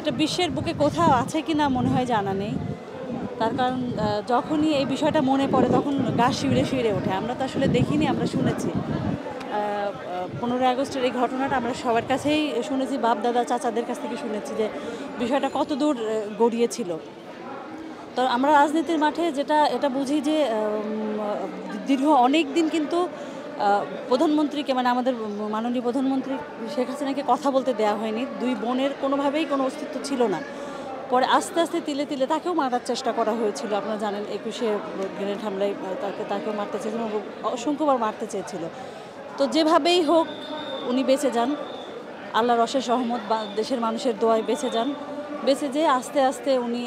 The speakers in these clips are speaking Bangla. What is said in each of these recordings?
এটা বিশ্বের বুকে কোথাও আছে কি না মনে হয় জানা নেই। তার কারণ যখনই এই বিষয়টা মনে পড়ে তখন গা শিউরে শিউরে ওঠে। আমরা তো আসলে দেখিনি, আমরা শুনেছি। 15ই আগস্টের এই ঘটনাটা আমরা সবার কাছেই শুনেছি, বাপ দাদা চাচাদের কাছ থেকে শুনেছি যে বিষয়টা কত দূর গড়িয়েছিল। তো আমরা রাজনীতির মাঠে এটা বুঝি যে দীর্ঘ অনেক দিন কিন্তু প্রধানমন্ত্রীকে, মানে আমাদের মাননীয় প্রধানমন্ত্রী শেখ হাসিনাকে কথা বলতে দেওয়া হয়নি। দুই বোনের কোনোভাবেই কোনো অস্তিত্ব ছিল না। পরে আস্তে আস্তে তিলে তিলে তাকেও মারার চেষ্টা করা হয়েছিল। আপনারা জানেন 21শে গ্রেনেড হামলায় তাকেও মারতে চেয়েছিল, অসংখ্যবার মারতে চেয়েছিল। তো যেভাবেই হোক উনি বেঁচে যান, আল্লাহর অশেষ রহমত বা দেশের মানুষের দোয়ায় বেঁচে যান। বেঁচে যেয়ে আস্তে আস্তে উনি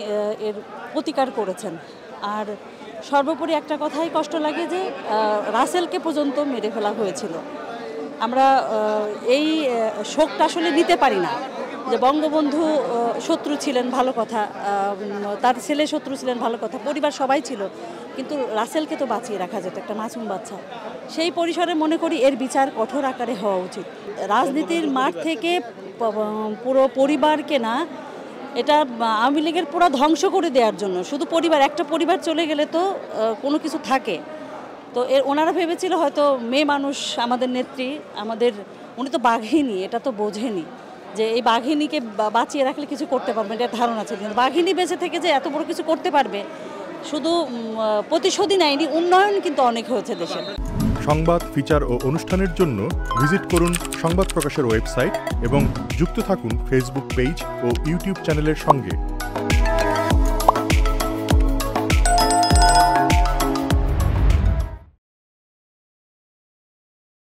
এর প্রতিকার করেছেন। আর সর্বোপরি একটা কথাই কষ্ট লাগে যে রাসেলকে পর্যন্ত মেরে ফেলা হয়েছিল। আমরা এই শোকটা আসলে নিতে পারি না যে বঙ্গবন্ধু শত্রু ছিলেন, ভালো কথা, তার ছেলে শত্রু ছিলেন, ভালো কথা, পরিবার সবাই ছিল, কিন্তু রাসেলকে তো বাঁচিয়ে রাখা যেত, একটা মাসুম বাচ্চা। সেই পরিসরে মনে করি এর বিচার কঠোর আকারে হওয়া উচিত। রাজনীতির মাঠ থেকে পুরো পরিবারকে না, এটা আওয়ামী লীগের পুরো ধ্বংস করে দেওয়ার জন্য। শুধু একটা পরিবার চলে গেলে তো কোনো কিছু থাকে, তো ওনারা ভেবেছিল হয়তো মেয়ে মানুষ, আমাদের নেত্রী, উনি তো বাঘিনী, এটা তো বোঝেনি যে এই বাঘিনীকে বাঁচিয়ে রাখলে কিছু করতে পারবে, এটা ধারণা ছিল। কিন্তু বাঘিনী বেঁচে থেকে যে এত বড় কিছু করতে পারবে, শুধু প্রতিশোধই নেয়নি, উন্নয়ন কিন্তু অনেক হয়েছে দেশে। সংবাদ, ফিচার ও অনুষ্ঠানের জন্য ভিজিট করুন সংবাদ প্রকাশের ওয়েবসাইট এবং যুক্ত থাকুন ফেসবুক পেজ ও ইউটিউব চ্যানেলের সঙ্গে।